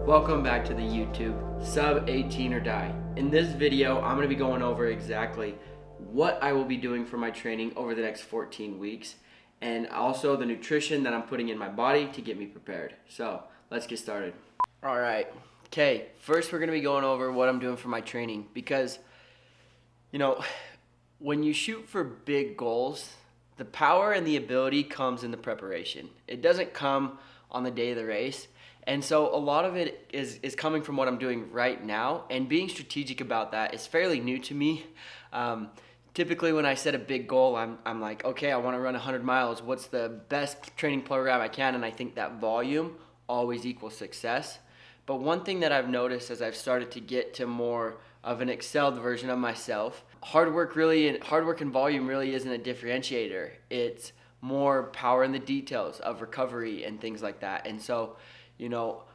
Welcome back to the YouTube Sub 18 or Die. In this video, I'm going to be going over exactly what I will be doing for my training over the next 14 weeks and also the nutrition that I'm putting in my body to get me prepared. So let's get started. All right. Okay. First, we're going to be going over what I'm doing for my training because, when you shoot for big goals, the power and the ability comes in the preparation. It doesn't come on the day of the race. And so a lot of it is coming from what I'm doing right now, and being strategic about that is fairly new to me. Typically when I set a big goal, I'm like, okay, I want to run 100 miles. What's the best training program I can? And I think that volume always equals success. But one thing that I've noticed as I've started to get to more of an excelled version of myself, hard work and volume really isn't a differentiator. It's more power in the details of recovery and things like that. And so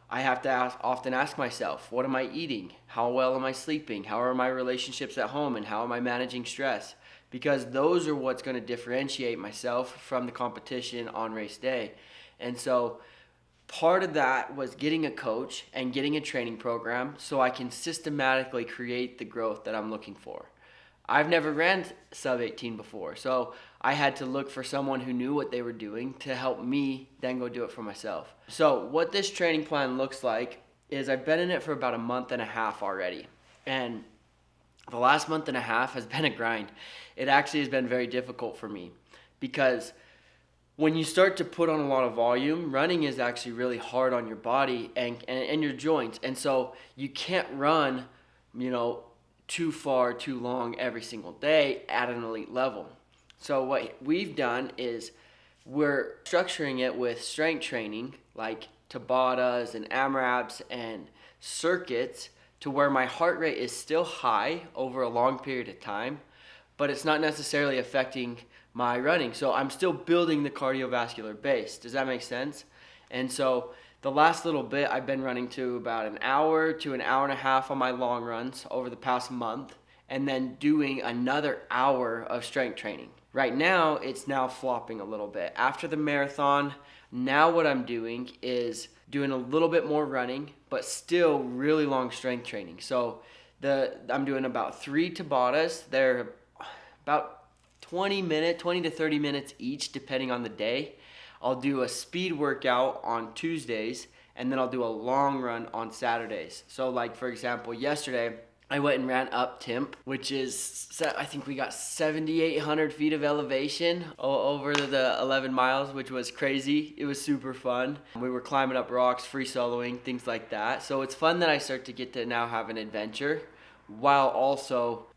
I have to often ask myself, what am I eating? How well am I sleeping? How are my relationships at home? And how am I managing stress? Because those are what's going to differentiate myself from the competition on race day. And so part of that was getting a coach and getting a training program so I can systematically create the growth that I'm looking for. I've never ran sub 18 before, so I had to look for someone who knew what they were doing to help me then go do it for myself. So what this training plan looks like is I've been in it for about a month and a half already. And the last month and a half has been a grind. It actually has been very difficult for me because when you start to put on a lot of volume, running is actually really hard on your body and your joints. And so you can't run, too far, too long every single day at an elite level. So what we've done is we're structuring it with strength training like Tabatas and AMRAPs and circuits to where my heart rate is still high over a long period of time, but it's not necessarily affecting my running. So I'm still building the cardiovascular base. Does that make sense? And so the last little bit, I've been running to about an hour to an hour and a half on my long runs over the past month, and then doing another hour of strength training. Right now, it's now flopping a little bit. After the marathon, now what I'm doing is doing a little bit more running, but still really long strength training. So I'm doing about 3 Tabatas. They're about 20 to 30 minutes each, depending on the day. I'll do a speed workout on Tuesdays, and then I'll do a long run on Saturdays. So like, for example, yesterday, I went and ran up Timp, which is, I think we got 7,800 feet of elevation over the 11 miles, which was crazy. It was super fun. We were climbing up rocks, free soloing, things like that. So it's fun that I start to get to now have an adventure while also,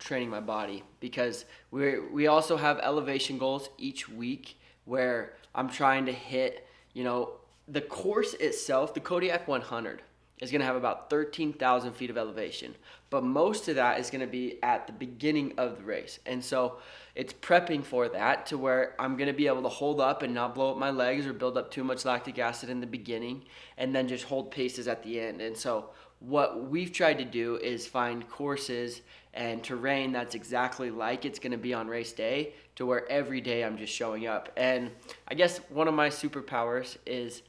training my body, because we also have elevation goals each week where I'm trying to hit, the course itself, the Kodiak 100 is going to have about 13,000 feet of elevation, but most of that is going to be at the beginning of the race. And so it's prepping for that to where I'm going to be able to hold up and not blow up my legs or build up too much lactic acid in the beginning, and then just hold paces at the end. And so what we've tried to do is find courses and terrain that's exactly like it's going to be on race day, to where every day I'm just showing up. And I guess one of my superpowers is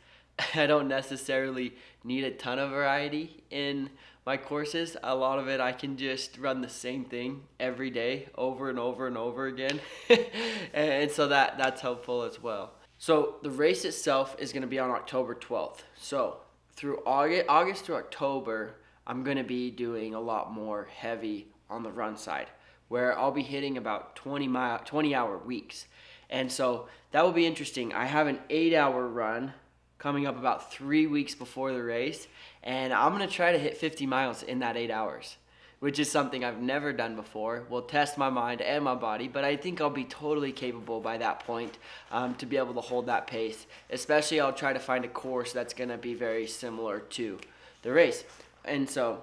I don't necessarily need a ton of variety in my courses. A lot of it I can just run the same thing every day over and over and over again. and so that's helpful as well. So the race itself is going to be on October 12th. So through August through October, I'm going to be doing a lot more heavy on the run side, where I'll be hitting about 20-hour weeks. And so that will be interesting. I have an 8-hour run coming up about 3 weeks before the race, and I'm going to try to hit 50 miles in that 8 hours, which is something I've never done before. Will test my mind and my body, but I think I'll be totally capable by that point to be able to hold that pace. Especially I'll try to find a course that's going to be very similar to the race. And so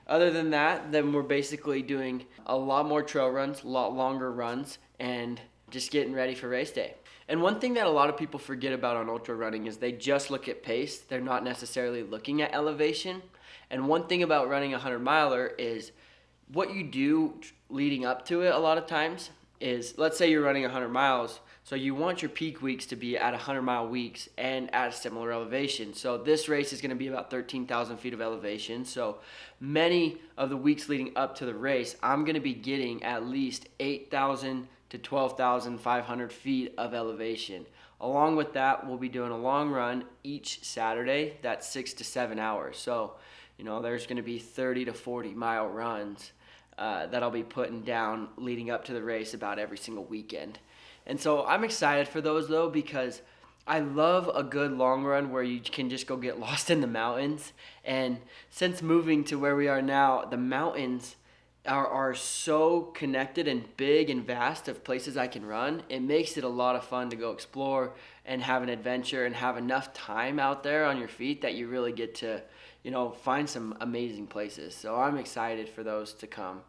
other than that, then we're basically doing a lot more trail runs, a lot longer runs, and just getting ready for race day. And one thing that a lot of people forget about on ultra running is they just look at pace. They're not necessarily looking at elevation. And one thing about running a 100-miler is what you do leading up to it a lot of times is, let's say you're running 100 miles, so you want your peak weeks to be at 100-mile weeks and at a similar elevation. So this race is going to be about 13,000 feet of elevation. So many of the weeks leading up to the race, I'm going to be getting at least 8,000 to 12,500 feet of elevation. Along with that, we'll be doing a long run each Saturday. That's 6 to 7 hours. So, there's going to be 30 to 40 mile runs that I'll be putting down leading up to the race about every single weekend. And so I'm excited for those though, because I love a good long run where you can just go get lost in the mountains. And since moving to where we are now, the mountains are so connected and big and vast of places I can run. It makes it a lot of fun to go explore and have an adventure and have enough time out there on your feet that you really get to, find some amazing places. So I'm excited for those to come.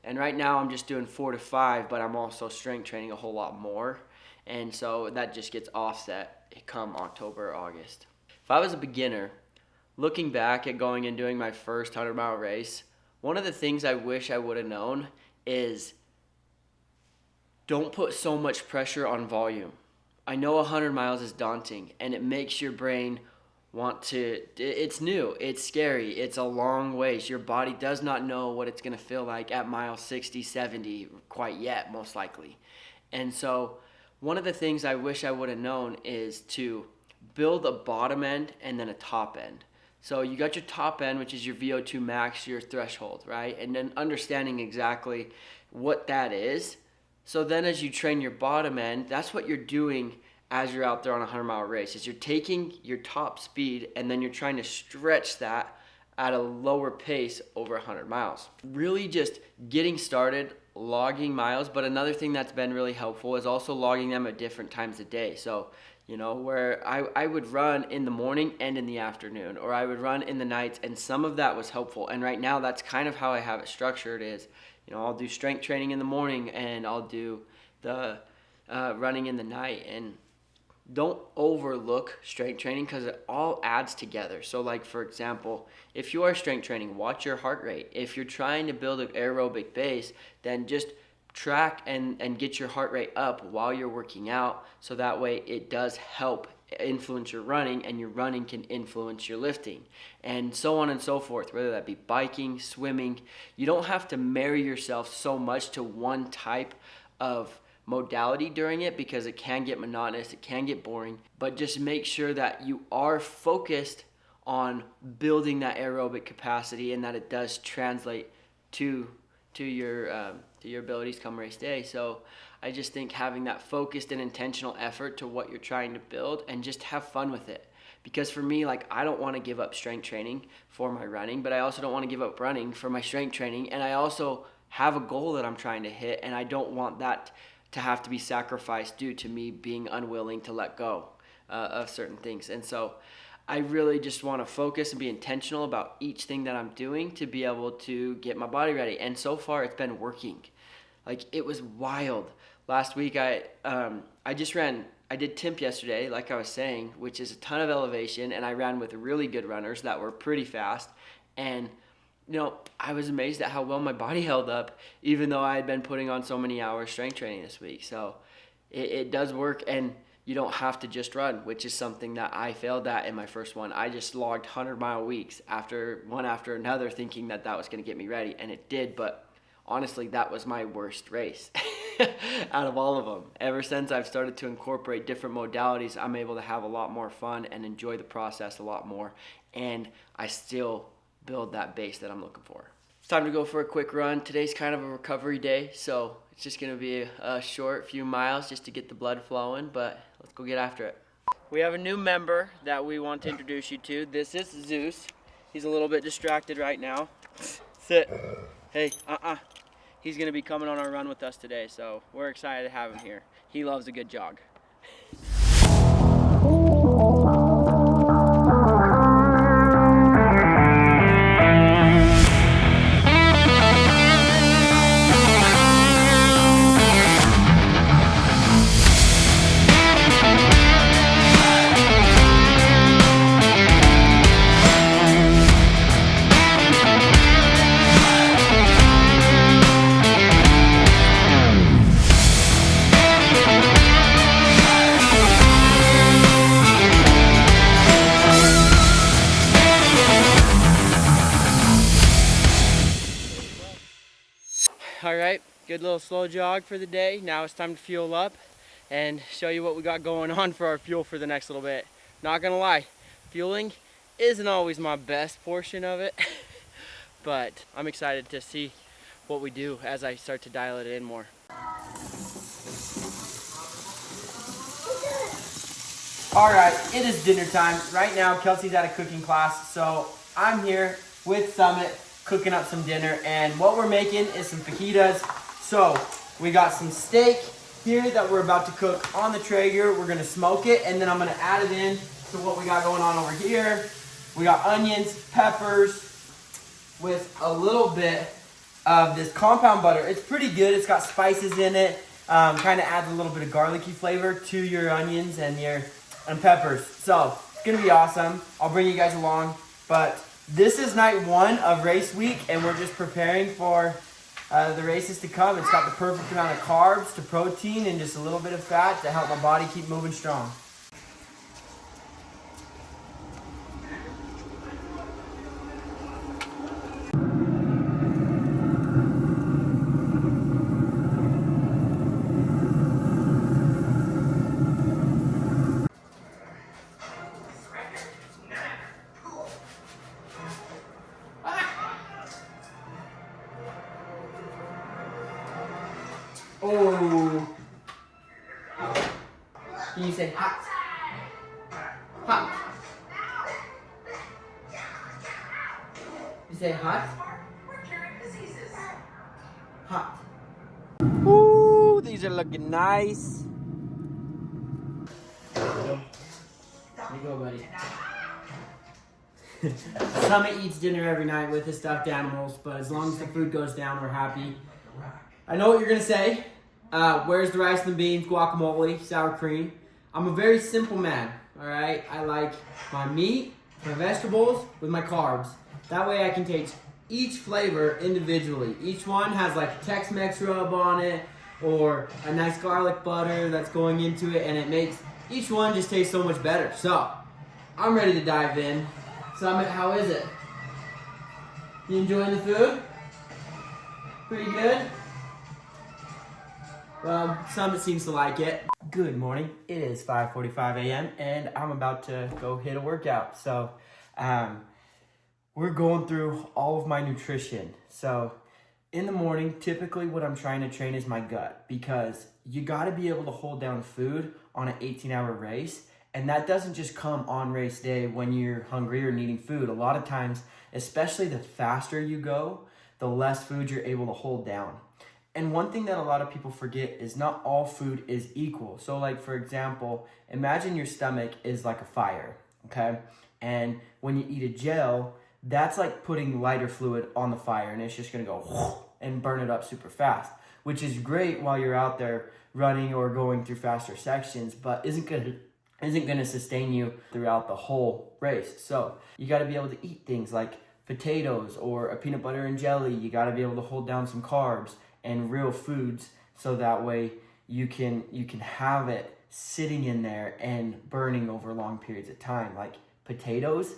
And right now I'm just doing 4 to 5, but I'm also strength training a whole lot more. And so that just gets offset come October or August. If I was a beginner, looking back at going and doing my first 100-mile race, one of the things I wish I would have known is don't put so much pressure on volume. I know 100 miles is daunting and it makes your brain it's new, it's scary, it's a long ways. Your body does not know what it's going to feel like at mile 60, 70 quite yet, most likely. And so one of the things I wish I would have known is to build a bottom end and then a top end. So you got your top end, which is your VO2 max, your threshold, right? And then understanding exactly what that is. So then as you train your bottom end, that's what you're doing as you're out there on a 100-mile race, is you're taking your top speed and then you're trying to stretch that at a lower pace over 100 miles. Really just getting started, logging miles, but another thing that's been really helpful is also logging them at different times of day. So, where I would run in the morning and in the afternoon, or I would run in the nights, and some of that was helpful. And right now that's kind of how I have it structured is, I'll do strength training in the morning and I'll do the running in the night. And don't overlook strength training because it all adds together. So like, for example, if you are strength training, watch your heart rate. If you're trying to build an aerobic base, then just track and get your heart rate up while you're working out, so that way it does help influence your running, and your running can influence your lifting, and so on and so forth, whether that be biking, swimming. You don't have to marry yourself so much to one type of modality during it, because it can get monotonous, it can get boring, but just make sure that you are focused on building that aerobic capacity and that it does translate to your abilities come race day. So I just think having that focused and intentional effort to what you're trying to build, and just have fun with it. Because for me, like, I don't want to give up strength training for my running, but I also don't want to give up running for my strength training. And I also have a goal that I'm trying to hit, and I don't want that to have to be sacrificed due to me being unwilling to let go of certain things. And so I really just want to focus and be intentional about each thing that I'm doing to be able to get my body ready. And so far it's been working. Like, it was wild. Last week I did Timp yesterday, like I was saying, which is a ton of elevation, and I ran with really good runners that were pretty fast. And I was amazed at how well my body held up, even though I had been putting on so many hours strength training this week. So it does work, and you don't have to just run, which is something that I failed at in my first one. I just logged 100-mile weeks one after another, thinking that was going to get me ready, and it did. But honestly, that was my worst race out of all of them. Ever since I've started to incorporate different modalities, I'm able to have a lot more fun and enjoy the process a lot more, and I still build that base that I'm looking for. It's time to go for a quick run. Today's kind of a recovery day, so it's just going to be a short few miles just to get the blood flowing, but let's go get after it. We have a new member that we want to introduce you to. This is Zeus. He's a little bit distracted right now. Sit. Hey, He's going to be coming on our run with us today, so we're excited to have him here. He loves a good jog. Good little slow jog for the day. Now it's time to fuel up and show you what we got going on for our fuel for the next little bit. Not gonna lie, fueling isn't always my best portion of it, but I'm excited to see what we do as I start to dial it in more. All right, it is dinner time. Right now, Kelsey's at a cooking class, so I'm here with Summit cooking up some dinner, and what we're making is some fajitas. So we got some steak here that we're about to cook on the Traeger. We're gonna smoke it, and then I'm gonna add it in to what we got going on over here. We got onions, peppers, with a little bit of this compound butter. It's pretty good. It's got spices in it. Kind of adds a little bit of garlicky flavor to your onions and peppers. So it's gonna be awesome. I'll bring you guys along. But this is night 1 of race week, and we're just preparing for the races to come. It's got the perfect amount of carbs to protein and just a little bit of fat to help my body keep moving strong. Oh. Can you say hot? Hot. You say hot? Hot. Ooh, these are looking nice. Here you go, buddy. Summit eats dinner every night with his stuffed animals, but as long as the food goes down, we're happy. I know what you're gonna say. Where's the rice and the beans, guacamole, sour cream? I'm a very simple man, all right? I like my meat, my vegetables with my carbs. That way I can take each flavor individually. Each one has like a Tex-Mex rub on it or a nice garlic butter that's going into it, and it makes each one just taste so much better. So, I'm ready to dive in. Summit, how is it? You enjoying the food? Pretty good? Well, Summit seems to like it. Good morning. It is 5:45 a.m. and I'm about to go hit a workout. So, we're going through all of my nutrition. So, in the morning, typically what I'm trying to train is my gut, because you got to be able to hold down food on an 18-hour race. And that doesn't just come on race day when you're hungry or needing food. A lot of times, especially the faster you go, the less food you're able to hold down. And one thing that a lot of people forget is not all food is equal. So like, for example, imagine your stomach is like a fire, okay? And when you eat a gel, that's like putting lighter fluid on the fire, and it's just gonna go and burn it up super fast, which is great while you're out there running or going through faster sections, but isn't gonna sustain you throughout the whole race. So you gotta be able to eat things like potatoes or a peanut butter and jelly. You gotta be able to hold down some carbs and real foods, so that way you can have it sitting in there and burning over long periods of time. Like potatoes,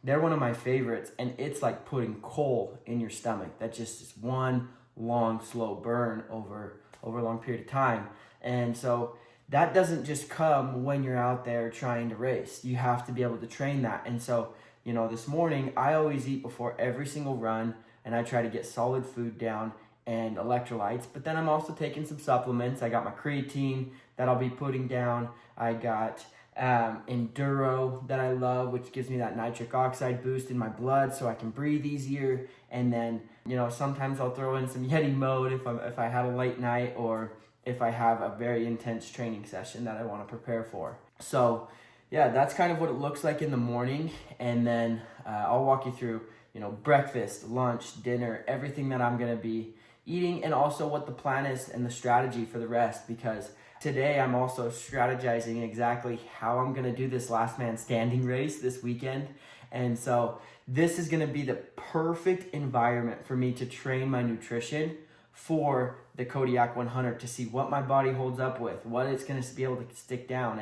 they're one of my favorites, and it's like putting coal in your stomach. That just is one long, slow burn over a long period of time. And so that doesn't just come when you're out there trying to race. You have to be able to train that. And so, you know, this morning, I always eat before every single run, and I try to get solid food down and electrolytes. But then I'm also taking some supplements. I got my creatine that I'll be putting down. I got Enduro that I love, which gives me that nitric oxide boost in my blood so I can breathe easier. And then, you know, sometimes I'll throw in some Yeti mode if I have a late night, or if I have a very intense training session that I want to prepare for. So yeah, that's kind of what it looks like in the morning. And then I'll walk you through, you know, breakfast, lunch, dinner, everything that I'm going to be eating, and also what the plan is and the strategy for the rest, because today I'm also strategizing exactly how I'm going to do this last man standing race this weekend. And so this is going to be the perfect environment for me to train my nutrition for the Kodiak 100, to see what my body holds up with, what it's going to be able to stick down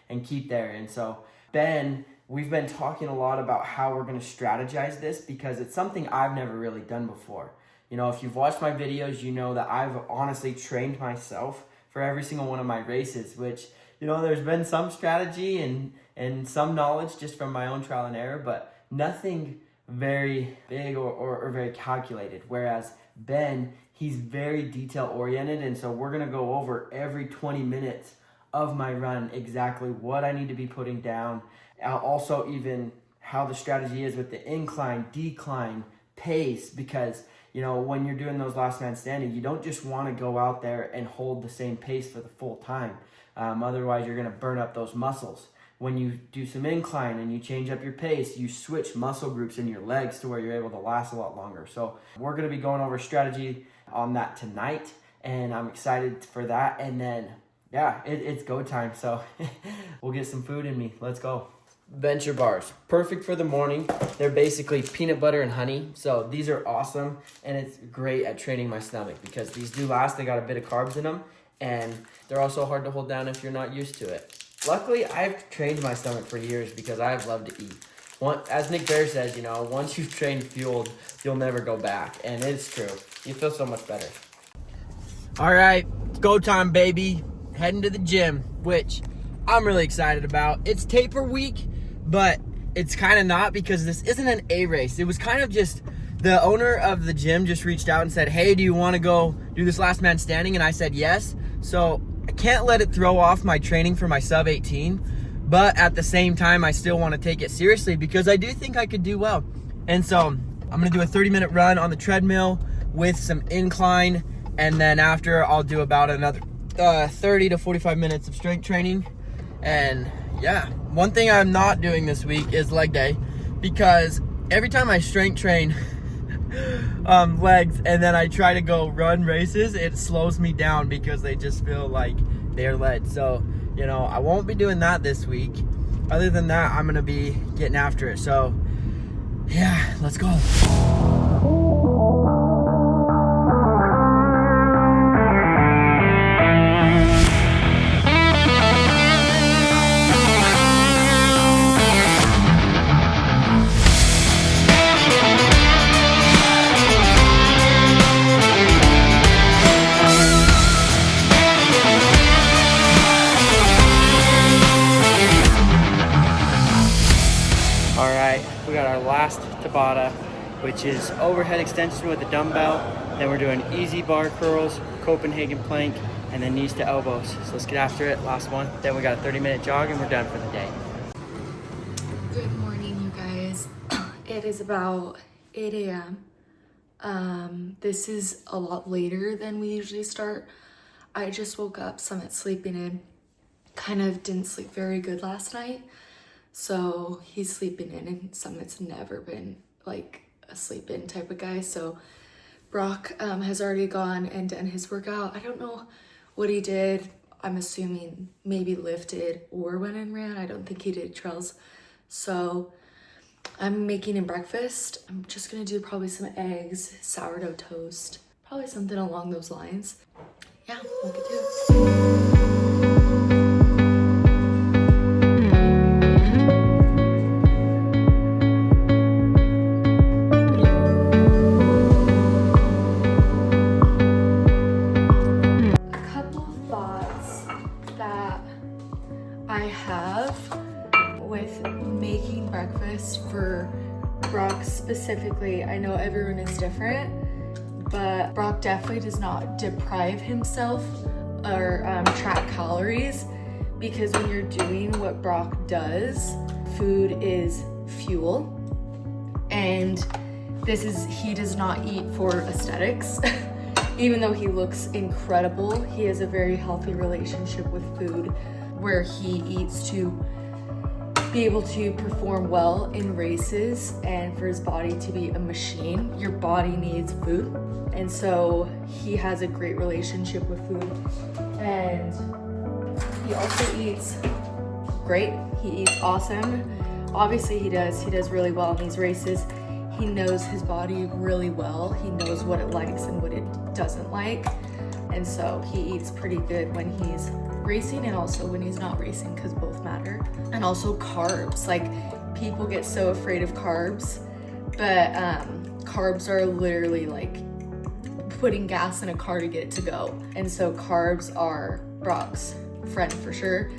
and keep there. And so we've been talking a lot about how we're going to strategize this, because it's something I've never really done before. You know, if you've watched my videos, you know that I've honestly trained myself for every single one of my races, which, you know, there's been some strategy and some knowledge just from my own trial and error, but nothing very big or very calculated. Whereas Ben, he's very detail oriented, and so we're gonna go over every 20 minutes of my run exactly what I need to be putting down. Also even how the strategy is with the incline, decline, pace, because, you know, when you're doing those last man standing, you don't just want to go out there and hold the same pace for the full time. Otherwise, you're going to burn up those muscles. When you do some incline and you change up your pace, you switch muscle groups in your legs to where you're able to last a lot longer. So we're going to be going over strategy on that tonight, and I'm excited for that. And then, yeah, it's go time. So we'll get some food in me. Let's go. Venture bars, perfect for the morning. They're basically peanut butter and honey. So these are awesome, and it's great at training my stomach because these do last. They got a bit of carbs in them, and they're also hard to hold down if you're not used to it. Luckily, I've trained my stomach for years because I've loved to eat. As Nick Bear says, you know, once you've trained fueled, you'll never go back. And it's true. You feel so much better. All right, it's go time, baby. Heading to the gym, which I'm really excited about. It's taper week, but it's kind of not because this isn't an A race. It was kind of just the owner of the gym just reached out and said, hey, do you want to go do this last man standing? And I said yes. So I can't let it throw off my training for my sub 18, but at the same time, I still want to take it seriously because I do think I could do well. And so I'm going to do a 30-minute run on the treadmill with some incline. And then after, I'll do about another 30 to 45 minutes of strength training. And yeah, one thing I'm not doing this week is leg day because every time I strength train legs and then I try to go run races, it slows me down because they just feel like they're lead. So, you know, I won't be doing that this week. Other than that, I'm gonna be getting after it. So yeah, let's go. We got our last Tabata, which is overhead extension with a dumbbell. Then we're doing easy bar curls, Copenhagen plank, and then knees to elbows. So let's get after it. Last one. Then we got a 30-minute jog and we're done for the day. Good morning, you guys. It is about 8 a.m. This is a lot later than we usually start. I just woke up, Summit's sleeping in. Kind of didn't sleep very good last night. So he's sleeping in, and Summit's never been like a sleep in type of guy. So Brock has already gone and done his workout. I don't know what he did. I'm assuming maybe lifted or went and ran. I don't think he did trails. So I'm making him breakfast. I'm just gonna do probably some eggs, sourdough toast, probably something along those lines. Yeah, we'll get to it. For Brock specifically, I know everyone is different, but Brock definitely does not deprive himself or track calories, because when you're doing what Brock does, food is fuel, and he does not eat for aesthetics. Even though he looks incredible, he has a very healthy relationship with food where he eats to be able to perform well in races, and for his body to be a machine, your body needs food. And so he has a great relationship with food, and he also eats great. He eats awesome. Obviously he does really well in these races. He knows his body really well. He knows what it likes and what it doesn't like. And so he eats pretty good when he's racing and also when he's not racing, because both matter. And also carbs. Like, people get so afraid of carbs, but carbs are literally like putting gas in a car to get it to go. And so carbs are Brock's friend for sure.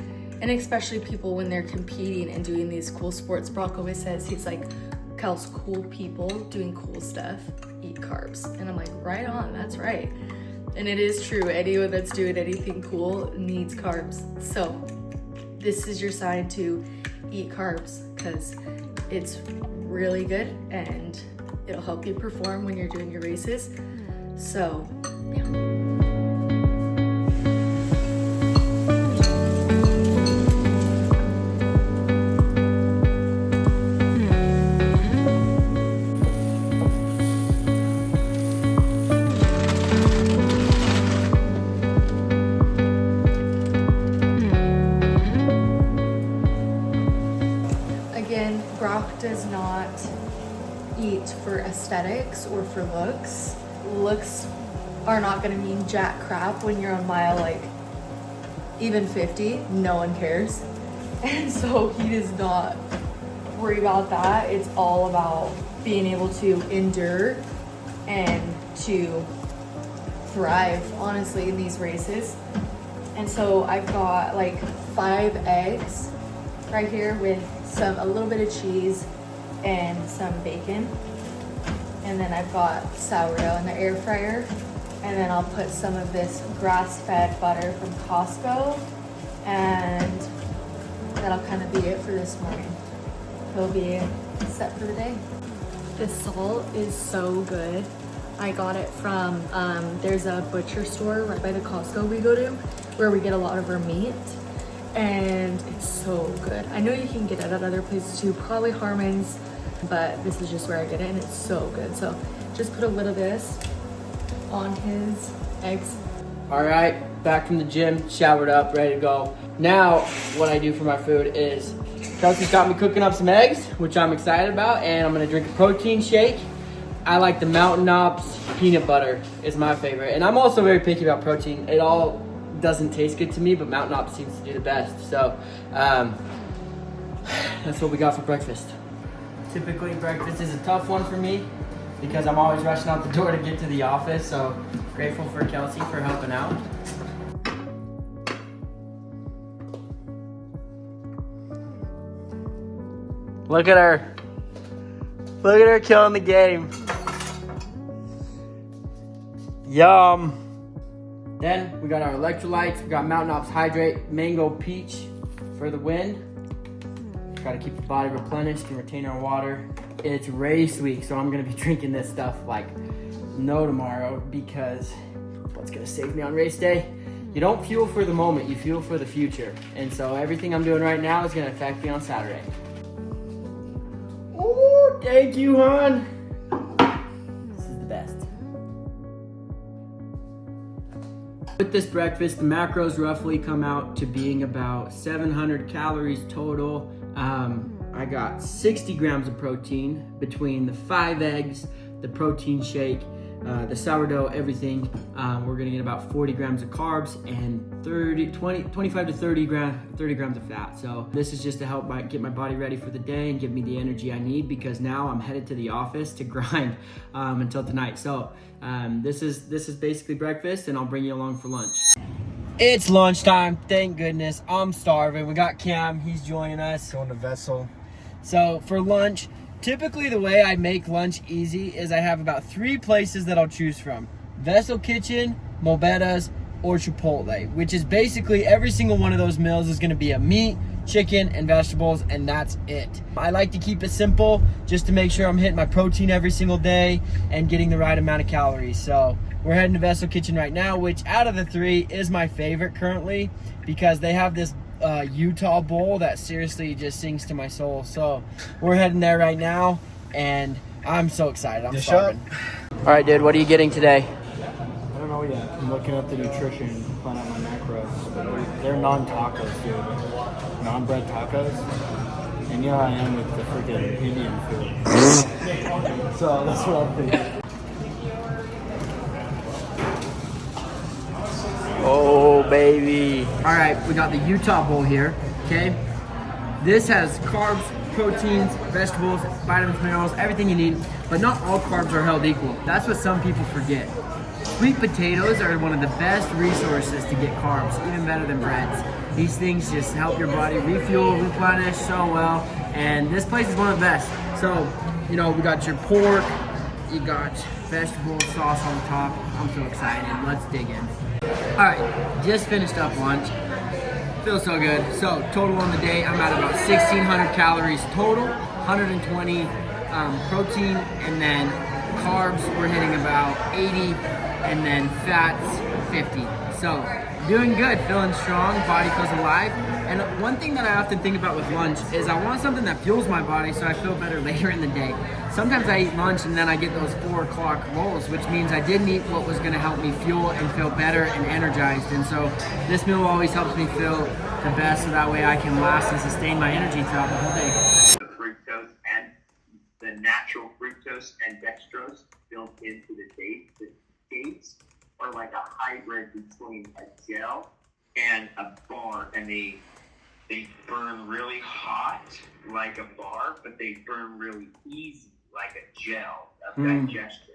And especially people when they're competing and doing these cool sports. Brock always says, he's like, Kels, cool people doing cool stuff eat carbs. And I'm like, right on, that's right. And it is true, anyone that's doing anything cool needs carbs. So this is your sign to eat carbs because it's really good and it'll help you perform when you're doing your races. So, yeah. Brock does not eat for aesthetics or for looks. Looks are not going to mean jack crap when you're on mile like even 50. No one cares. And so he does not worry about that. It's all about being able to endure and to thrive, honestly, in these races. And so I've got like 5 eggs right here with a little bit of cheese and some bacon. And then I've got sourdough in the air fryer. And then I'll put some of this grass-fed butter from Costco. And that'll kind of be it for this morning. He'll be set for the day. The salt is so good. I got it from, there's a butcher store right by the Costco we go to where we get a lot of our meat. And it's so good. I know you can get it at other places too, probably Harmon's, but this is just where I get it and it's so good. So just put a little of this on his eggs. All right, back from the gym, showered up, ready to go. Now, what I do for my food is, Kelsey's got me cooking up some eggs, which I'm excited about, and I'm gonna drink a protein shake. I like the Mountain Ops peanut butter is my favorite. And I'm also very picky about protein. It all doesn't taste good to me, but Mountain Ops seems to do the best. So that's what we got for breakfast. Typically breakfast is a tough one for me because I'm always rushing out the door to get to the office. So grateful for Kelsey for helping out. Look at her. Look at her killing the game. Yum. Then we got our electrolytes. We got Mountain Ops Hydrate, Mango Peach for the win. Try to keep the body replenished and retain our water. It's race week, so I'm gonna be drinking this stuff like no tomorrow because what's gonna save me on race day? You don't fuel for the moment, you fuel for the future. And so everything I'm doing right now is gonna affect me on Saturday. Oh, thank you, hon. This is the best. With this breakfast, the macros roughly come out to being about 700 calories total. I got 60 grams of protein between the 5 eggs, the protein shake, the sourdough, everything. We're gonna get about 40 grams of carbs and 25 to 30 grams of fat. So this is just to help get my body ready for the day and give me the energy I need because now I'm headed to the office to grind until tonight. So this is basically breakfast and I'll bring you along for lunch. It's lunchtime, thank goodness. I'm starving. We got Cam, he's joining us. Going to Vessel. So for lunch, typically the way I make lunch easy is I have about 3 places that I'll choose from. Vessel Kitchen, Mobetta's, or Chipotle, which is basically every single one of those meals is gonna be a meat, chicken, and vegetables, and that's it. I like to keep it simple just to make sure I'm hitting my protein every single day and getting the right amount of calories. So we're heading to Vessel Kitchen right now, which out of the 3 is my favorite currently because they have this Utah bowl that seriously just sings to my soul. So we're heading there right now and I'm so excited. I'm starving. All right, dude, what are you getting today? I don't know yet. I'm looking up the nutrition, plan out my macros. But they're non-tacos, dude. Non-bread tacos. And you know how I am with the freaking Indian food. So that's what I'm thinking. Oh, baby. All right, we got the Utah bowl here, okay? This has carbs, proteins, vegetables, vitamins, minerals, everything you need, but not all carbs are held equal. That's what some people forget. sweet potatoes are one of the best resources to get carbs, even better than breads. These things just help your body refuel, replenish so well, and this place is one of the best. So, you know, we got your pork, you got vegetable sauce on the top. I'm so excited. Let's dig in. All right, just finished up lunch. Feels so good. So total on the day, I'm at about 1,600 calories total, 120 protein, and then carbs we're hitting about 80, and then fats 50. So doing good, feeling strong, body feels alive. And one thing that I often think about with lunch is I want something that fuels my body so I feel better later in the day. Sometimes I eat lunch and then I get those 4 o'clock rolls, which means I didn't eat what was gonna help me fuel and feel better and energized. And so this meal always helps me feel the best so that way I can last and sustain my energy throughout the whole day. The fructose and the natural fructose and dextrose built into the dates. The dates are like a hybrid between a gel and a bar, and they burn really hot like a bar, but they burn really easy like a gel of digestion.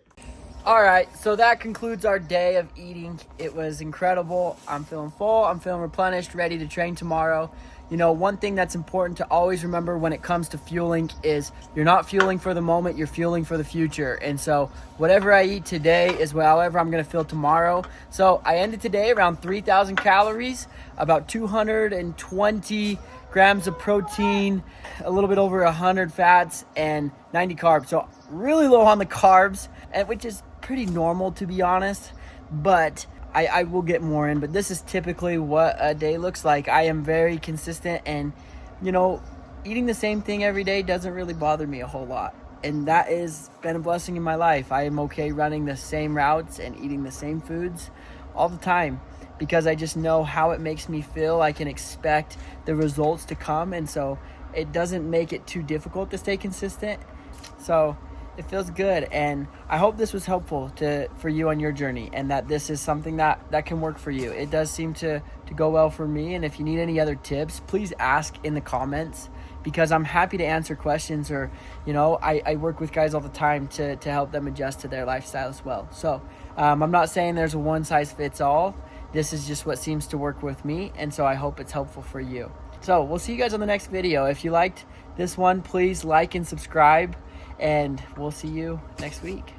All right, so that concludes our day of eating. It was incredible. I'm feeling full, I'm feeling replenished, ready to train tomorrow. You know, one thing that's important to always remember when it comes to fueling is you're not fueling for the moment, you're fueling for the future. And so whatever I eat today is however I'm gonna feel tomorrow. So I ended today around 3,000 calories, about 220 grams of protein, a little bit over 100 fats, and 90 carbs. So really low on the carbs, which is pretty normal to be honest, but I will get more in, but this is typically what a day looks like. I am very consistent, and you know, eating the same thing every day doesn't really bother me a whole lot, and that has been a blessing in my life. I am okay running the same routes and eating the same foods all the time because I just know how it makes me feel. I can expect the results to come, and so it doesn't make it too difficult to stay consistent. So it feels good, and I hope this was helpful for you on your journey, and that this is something that can work for you. It does seem to go well for me, and if you need any other tips, please ask in the comments because I'm happy to answer questions, or you know, I work with guys all the time to help them adjust to their lifestyle as well. So I'm not saying there's a one size fits all. This is just what seems to work with me, and so I hope it's helpful for you. So we'll see you guys on the next video. If you liked this one, please like and subscribe, and we'll see you next week.